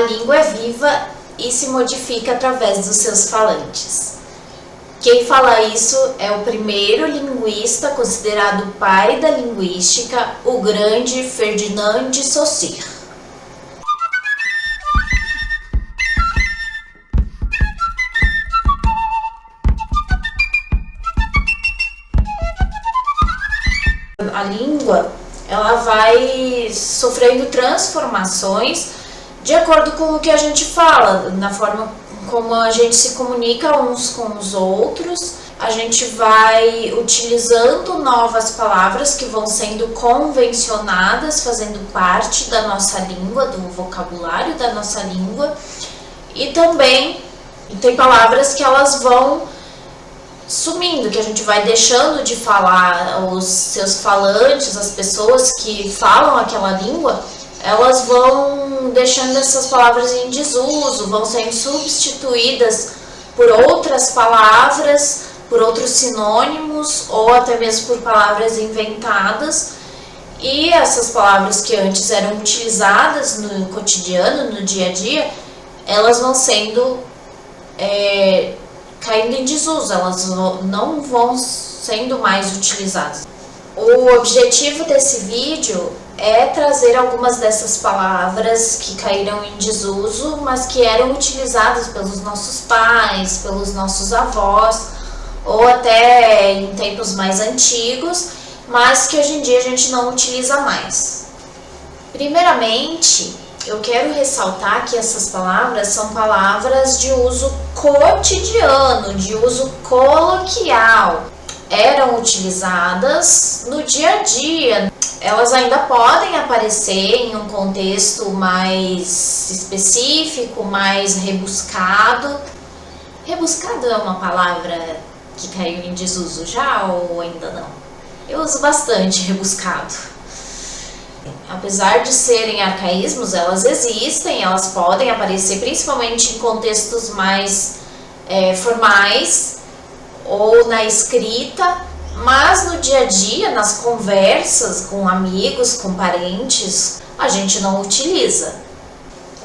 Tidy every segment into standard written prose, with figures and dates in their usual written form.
A língua é viva e se modifica através dos seus falantes. Quem fala isso é o primeiro linguista considerado o pai da linguística, o grande Ferdinand de Saussure. A língua, ela vai sofrendo transformações de acordo com o que a gente fala, na forma como a gente se comunica uns com os outros. A gente vai utilizando novas palavras que vão sendo convencionadas, fazendo parte da nossa língua, do vocabulário da nossa língua. E também tem palavras que elas vão sumindo, que a gente vai deixando de falar. Os seus falantes, as pessoas que falam aquela língua, elas vão deixando essas palavras em desuso, vão sendo substituídas por outras palavras, por outros sinônimos ou até mesmo por palavras inventadas. E essas palavras que antes eram utilizadas no cotidiano, no dia a dia, elas vão sendo caindo em desuso, elas não vão sendo mais utilizadas. O objetivo desse vídeo é trazer algumas dessas palavras que caíram em desuso, mas que eram utilizadas pelos nossos pais, pelos nossos avós, ou até em tempos mais antigos, mas que hoje em dia a gente não utiliza mais. Primeiramente, eu quero ressaltar que essas palavras são palavras de uso cotidiano, de uso coloquial. Eram utilizadas no dia a dia. Elas ainda podem aparecer em um contexto mais específico, mais rebuscado. Rebuscado é uma palavra que caiu em desuso já ou ainda não? Eu uso bastante rebuscado. Apesar de serem arcaísmos, elas existem, elas podem aparecer principalmente em contextos mais formais ou na escrita, mas no dia a dia, nas conversas com amigos, com parentes, a gente não utiliza.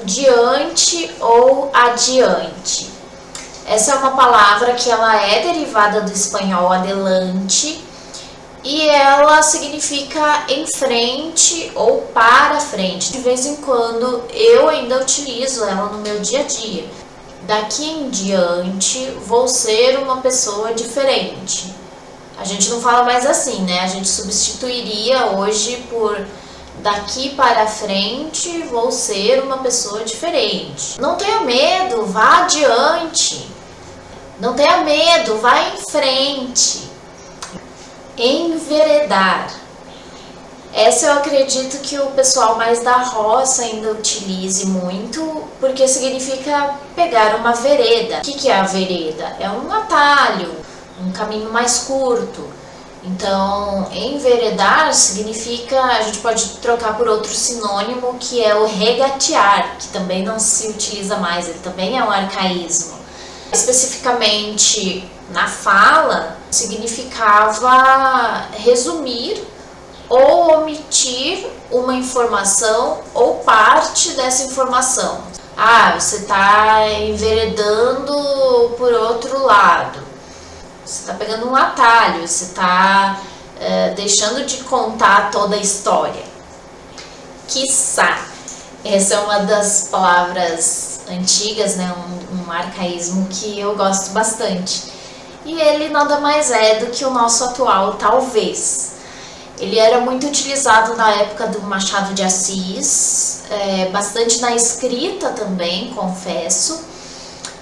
Diante ou adiante. Essa é uma palavra que ela é derivada do espanhol adelante e ela significa em frente ou para frente. De vez em quando eu ainda utilizo ela no meu dia a dia. Daqui em diante vou ser uma pessoa diferente. A gente não fala mais assim, né? A gente substituiria hoje por daqui para frente vou ser uma pessoa diferente. Não tenha medo, vá adiante. Não tenha medo, vá em frente. Enveredar. Essa eu acredito que o pessoal mais da roça ainda utilize muito, porque significa pegar uma vereda. O que é a vereda? É um atalho, um caminho mais curto. Então, enveredar significa, a gente pode trocar por outro sinônimo, que é o regatear, que também não se utiliza mais, ele também é um arcaísmo. Especificamente na fala, significava resumir ou omitir uma informação ou parte dessa informação. Ah, você está enveredando por outro lado. Você está pegando um atalho, você está deixando de contar toda a história. Quiçá. Essa é uma das palavras antigas, né? Um arcaísmo que eu gosto bastante. E ele nada mais é do que o nosso atual talvez. Ele era muito utilizado na época do Machado de Assis, bastante na escrita também, confesso,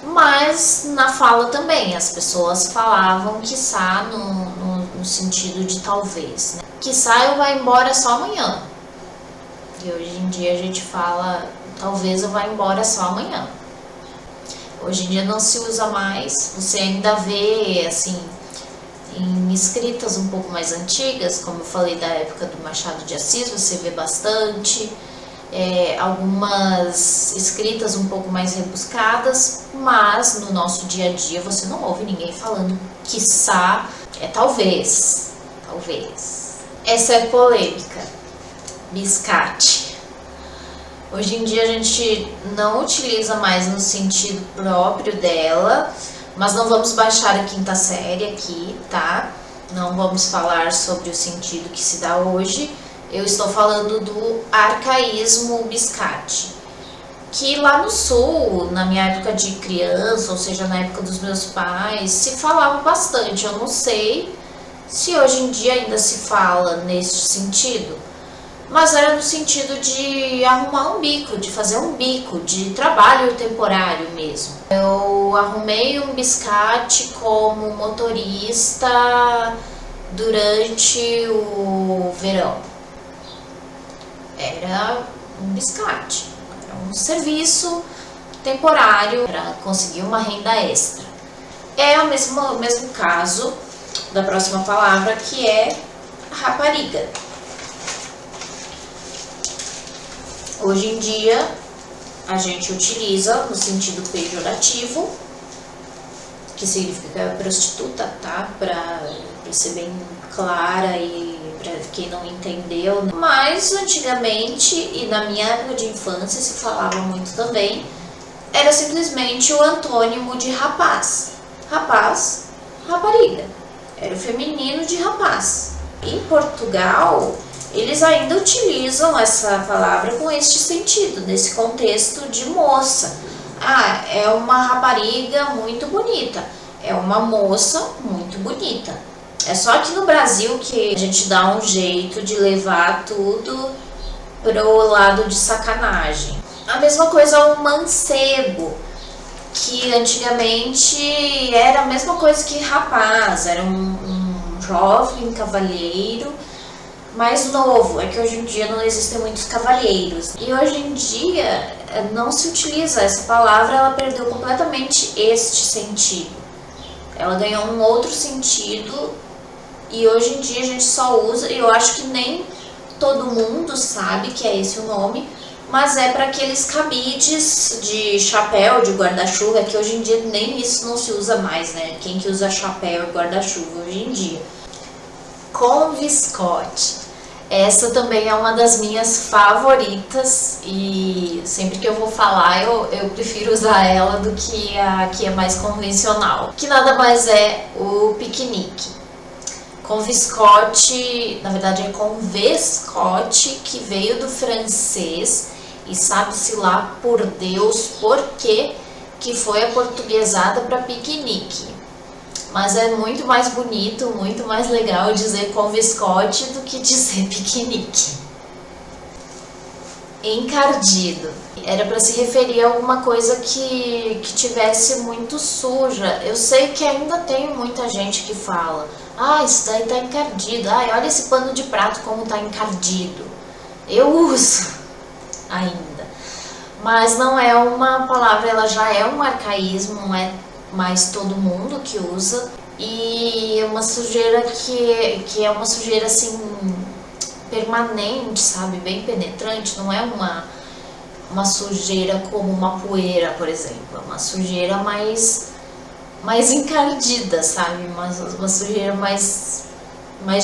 mas na fala também. As pessoas falavam quiçá no sentido de talvez, né? Quiçá eu vá embora só amanhã. E hoje em dia a gente fala talvez eu vá embora só amanhã. Hoje em dia não se usa mais, você ainda vê assim em escritas um pouco mais antigas, como eu falei da época do Machado de Assis, você vê bastante, algumas escritas um pouco mais rebuscadas, mas no nosso dia a dia você não ouve ninguém falando quiçá, talvez. Essa é polêmica. Biscate. Hoje em dia a gente não utiliza mais no sentido próprio dela, mas não vamos baixar a quinta série aqui, tá? Não vamos falar sobre o sentido que se dá hoje. Eu estou falando do arcaísmo biscate, que lá no sul, na minha época de criança, ou seja, na época dos meus pais, se falava bastante. Eu não sei se hoje em dia ainda se fala nesse sentido, mas era no sentido de arrumar um bico, de fazer um bico, de trabalho temporário mesmo. Eu arrumei um biscate como motorista durante o verão. Era um biscate, era um serviço temporário para conseguir uma renda extra. É o mesmo caso da próxima palavra, que é rapariga. Hoje em dia a gente utiliza no sentido pejorativo, que significa prostituta, tá? Para ser bem clara e para quem não entendeu. Mas antigamente, e na minha época de infância se falava muito também, era simplesmente o antônimo de rapaz. Rapaz, rapariga. Era o feminino de rapaz. Em Portugal, eles ainda utilizam essa palavra com este sentido, nesse contexto de moça. Ah, é uma rapariga muito bonita, é uma moça muito bonita. É só aqui no Brasil que a gente dá um jeito de levar tudo pro lado de sacanagem. A mesma coisa o mancebo, que antigamente era a mesma coisa que rapaz, era um jovem cavalheiro mais novo. É que hoje em dia não existem muitos cavalheiros. E hoje em dia não se utiliza essa palavra, ela perdeu completamente este sentido. Ela ganhou um outro sentido e hoje em dia a gente só usa, e eu acho que nem todo mundo sabe que é esse o nome, mas é para aqueles cabides de chapéu, de guarda-chuva, que hoje em dia nem isso não se usa mais, né? Quem que usa chapéu e guarda-chuva hoje em dia? Conviscote. Essa também é uma das minhas favoritas e sempre que eu vou falar eu prefiro usar ela do que a que é mais convencional, que nada mais é o piquenique. Conviscote, na verdade é convescote, que veio do francês e sabe-se lá por Deus por que foi aportuguesada para piquenique. Mas é muito mais bonito, muito mais legal dizer conviscote do que dizer piquenique. Encardido. Era para se referir a alguma coisa que tivesse muito suja. Eu sei que ainda tem muita gente que fala: ah, isso daí tá encardido. Ai, olha esse pano de prato como tá encardido. Eu uso ainda. Mas não é uma palavra, ela já é um arcaísmo, não é mais todo mundo que usa, e é uma sujeira que é uma sujeira assim permanente, sabe, bem penetrante, não é uma sujeira como uma poeira, por exemplo, é uma sujeira mais encardida, sabe, uma sujeira mais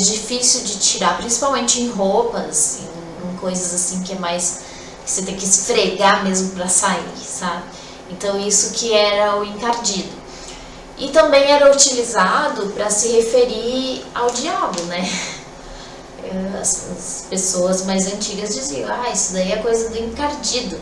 difícil de tirar, principalmente em roupas, em coisas assim que é mais, que você tem que esfregar mesmo para sair, sabe. Então isso que era o encardido. E também era utilizado para se referir ao diabo, né? As pessoas mais antigas diziam: ah, isso daí é coisa do encardido,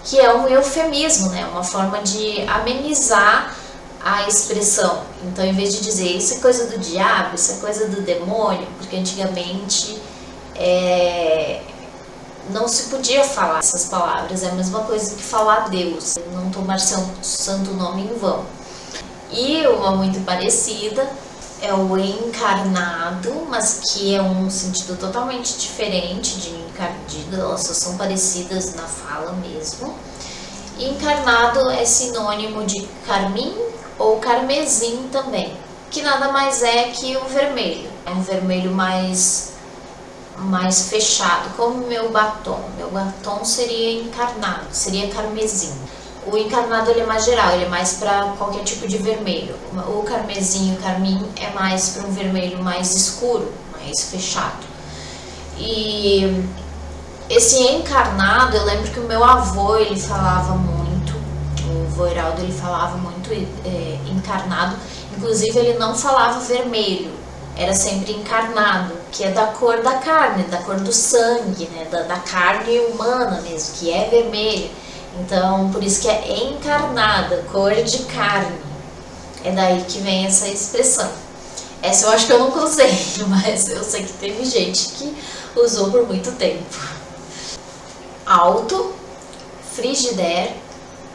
que é um eufemismo, né? Uma forma de amenizar a expressão. Então, em vez de dizer isso é coisa do diabo, isso é coisa do demônio, porque antigamente não se podia falar essas palavras, é a mesma coisa que falar Deus, não tomar santo nome em vão. E uma muito parecida é o encarnado, mas que é um sentido totalmente diferente de encardido, elas só são parecidas na fala mesmo. E encarnado é sinônimo de carmim ou carmesim também, que nada mais é que o vermelho. É um vermelho mais fechado, como meu batom. Meu batom seria encarnado, seria carmesim. O encarnado ele é mais geral, ele é mais para qualquer tipo de vermelho. O carmesim, o carmim é mais para um vermelho mais escuro, mais fechado. E Esse encarnado, eu lembro que o meu avô, ele falava muito, o vô Heraldo, ele falava muito encarnado, inclusive ele não falava vermelho, era sempre encarnado, que é da cor da carne, da cor do sangue, né, da carne humana mesmo, que é vermelho. Então, por isso que é encarnada, cor de carne. É daí que vem essa expressão. Essa eu acho que eu nunca usei, mas eu sei que teve gente que usou por muito tempo. Alto, frigider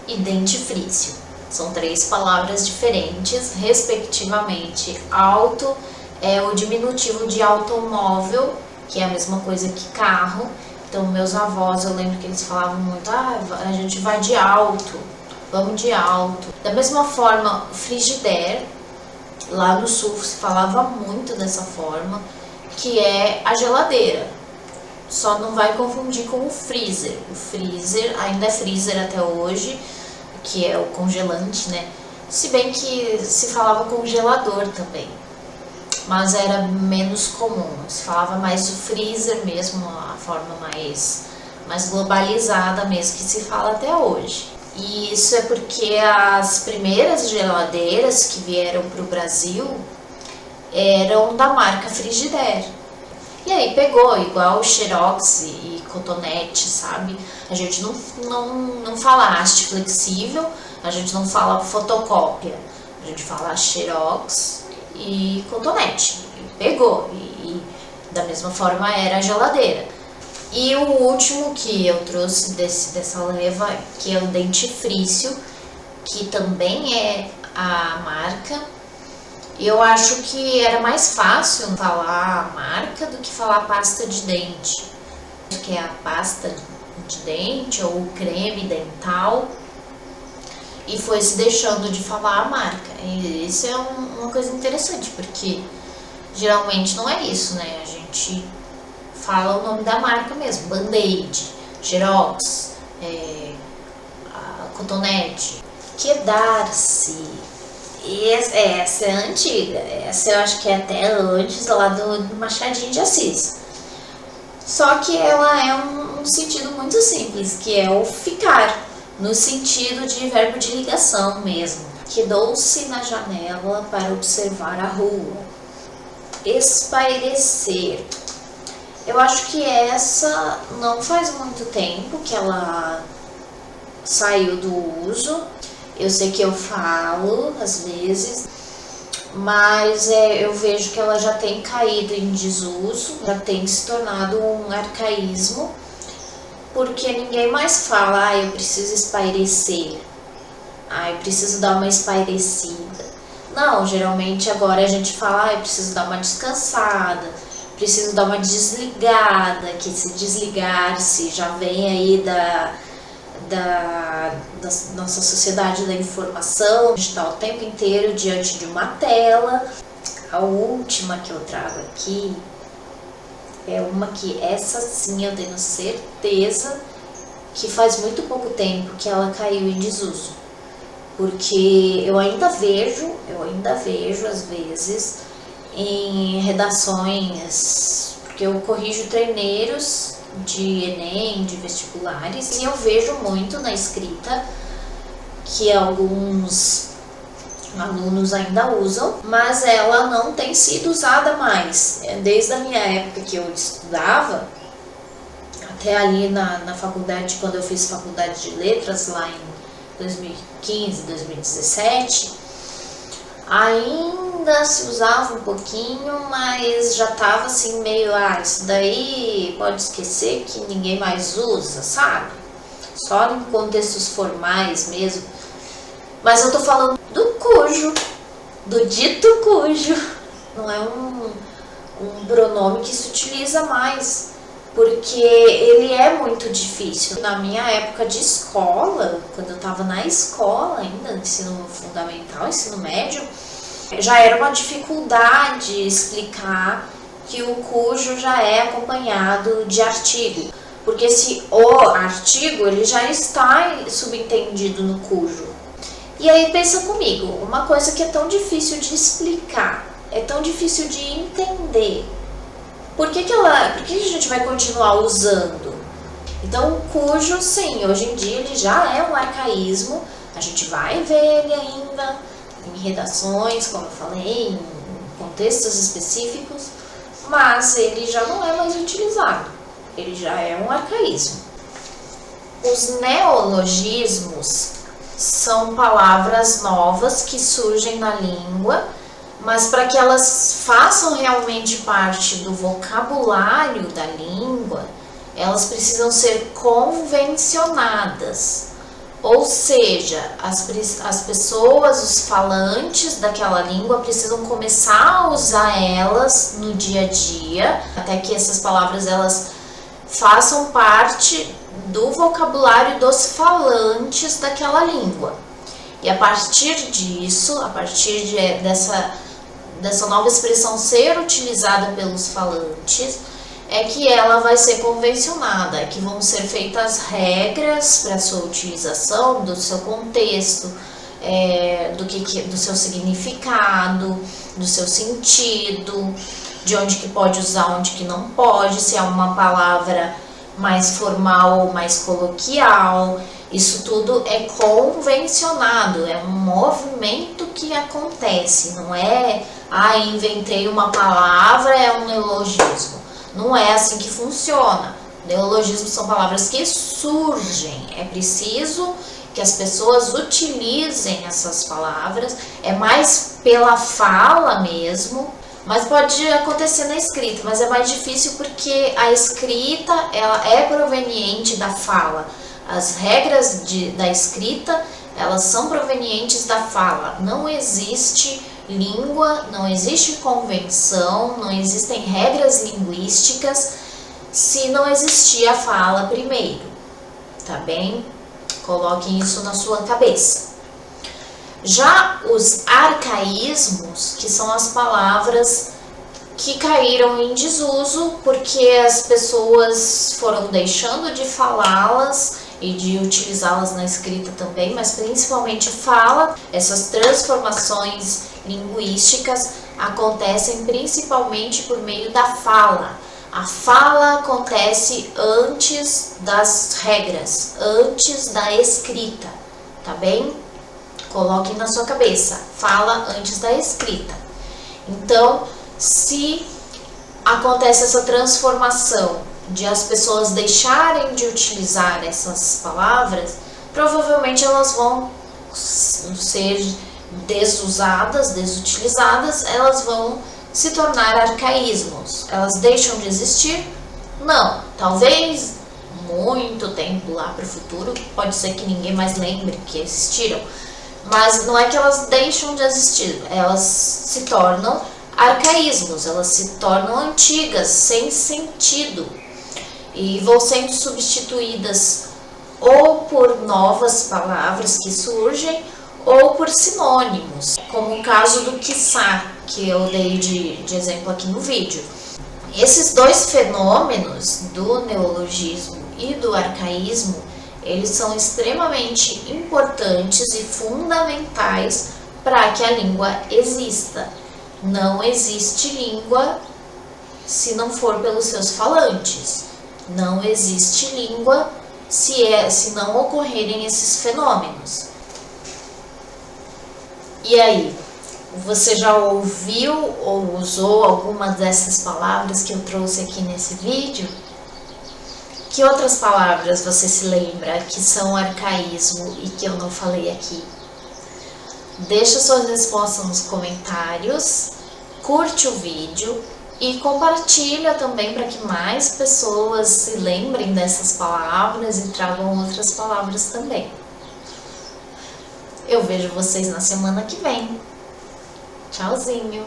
e dentifrício. São 3 palavras diferentes, respectivamente. Alto é o diminutivo de automóvel, que é a mesma coisa que carro. Então, meus avós, eu lembro que eles falavam muito, a gente vai de alto, vamos de alto. Da mesma forma, frigider, lá no sul se falava muito dessa forma, que é a geladeira. Só não vai confundir com o freezer. O freezer ainda é freezer até hoje, que é o congelante, né? Se bem que se falava congelador também, mas era menos comum. Se falava mais do freezer mesmo, a forma mais globalizada mesmo que se fala até hoje. E isso é porque as primeiras geladeiras que vieram para o Brasil eram da marca Frigidaire. E aí pegou, igual Xerox e cotonete, sabe? A gente não fala haste flexível, a gente não fala fotocópia, a gente fala Xerox e cotonete. Pegou, e da mesma forma era a geladeira. E o último que eu trouxe dessa leva, que é o dentifrício, que também é a marca. Eu acho que era mais fácil falar a marca do que falar pasta de dente, que é a pasta de dente ou o creme dental, e foi se deixando de falar a marca. E isso é uma coisa interessante, porque geralmente não é isso, né? A gente fala o nome da marca mesmo, Band-Aid, Xerox, Cotonete, Quedar-se. E essa é antiga, essa eu acho que é até antes lá do Machadinho de Assis. Só que ela é um sentido muito simples, que é o ficar, no sentido de verbo de ligação mesmo. Quedou-se na janela para observar a rua. Espairecer. Eu acho que essa não faz muito tempo que ela saiu do uso. Eu sei que eu falo às vezes, mas eu vejo que ela já tem caído em desuso, já tem se tornado um arcaísmo, porque ninguém mais fala, eu preciso espairecer, eu preciso dar uma espairecida. Não, geralmente agora a gente fala, eu preciso dar uma descansada, preciso dar uma desligada, que se desligar-se já vem aí da nossa sociedade da informação. A gente está o tempo inteiro diante de uma tela. A última que eu trago aqui é uma que essa sim eu tenho certeza que faz muito pouco tempo que ela caiu em desuso, porque eu ainda vejo às vezes em redações, porque eu corrijo treineiros de Enem, de vestibulares, e eu vejo muito na escrita que alguns alunos ainda usam, mas ela não tem sido usada mais. Desde a minha época que eu estudava, até ali na faculdade, quando eu fiz faculdade de letras lá em 2015, 2017, ainda se usava um pouquinho, mas já tava assim meio, isso daí pode esquecer que ninguém mais usa, sabe? Só em contextos formais mesmo. Mas eu tô falando do cujo, do dito cujo. Não é um pronome que se utiliza mais, porque ele é muito difícil. Na minha época de escola, quando eu tava na escola ainda, ensino fundamental, ensino médio, já era uma dificuldade explicar que o cujo já é acompanhado de artigo, porque o artigo ele já está subentendido no cujo. E aí pensa comigo, uma coisa que é tão difícil de explicar, é tão difícil de entender, por que a gente vai continuar usando? Então, o cujo, sim, hoje em dia ele já é um arcaísmo, a gente vai ver ele ainda em redações, como eu falei, em contextos específicos, mas ele já não é mais utilizado, ele já é um arcaísmo. Os neologismos são palavras novas que surgem na língua, mas para que elas façam realmente parte do vocabulário da língua, elas precisam ser convencionadas. Ou seja, as pessoas, os falantes daquela língua precisam começar a usar elas no dia a dia, até que essas palavras elas façam parte do vocabulário dos falantes daquela língua. E a partir disso, a partir dessa nova expressão ser utilizada pelos falantes, é que ela vai ser convencionada, é que vão ser feitas regras para sua utilização, do seu contexto, do seu significado, do seu sentido, de onde que pode usar, onde que não pode, se é uma palavra mais formal ou mais coloquial. Isso tudo é convencionado, é um movimento que acontece, não é, inventei uma palavra, é um neologismo. Não é assim que funciona. Neologismos são palavras que surgem, é preciso que as pessoas utilizem essas palavras, é mais pela fala mesmo, mas pode acontecer na escrita, mas é mais difícil porque a escrita ela é proveniente da fala. As regras da escrita, elas são provenientes da fala. Não existe língua, não existe convenção, não existem regras linguísticas se não existir a fala primeiro, tá bem? Coloquem isso na sua cabeça. Já os arcaísmos, que são as palavras que caíram em desuso porque as pessoas foram deixando de falá-las e de utilizá-las na escrita também, mas principalmente fala. Essas transformações linguísticas acontecem principalmente por meio da fala. A fala acontece antes das regras, antes da escrita, tá bem? Coloquem na sua cabeça, fala antes da escrita. Então, se acontece essa transformação de as pessoas deixarem de utilizar essas palavras, provavelmente elas vão ser desusadas, desutilizadas, elas vão se tornar arcaísmos. Elas deixam de existir? Não, talvez muito tempo lá para o futuro, pode ser que ninguém mais lembre que existiram, mas não é que elas deixam de existir, elas se tornam arcaísmos, elas se tornam antigas, sem sentido, e vão sendo substituídas ou por novas palavras que surgem, ou por sinônimos, como o caso do quiçá, que eu dei de exemplo aqui no vídeo. Esses dois fenômenos, do neologismo e do arcaísmo, eles são extremamente importantes e fundamentais para que a língua exista. Não existe língua se não for pelos seus falantes. Não existe língua se não ocorrerem esses fenômenos. E aí, você já ouviu ou usou alguma dessas palavras que eu trouxe aqui nesse vídeo? Que outras palavras você se lembra que são arcaísmo e que eu não falei aqui? Deixa suas respostas nos comentários, curte o vídeo e compartilha também para que mais pessoas se lembrem dessas palavras e tragam outras palavras também. Eu vejo vocês na semana que vem. Tchauzinho!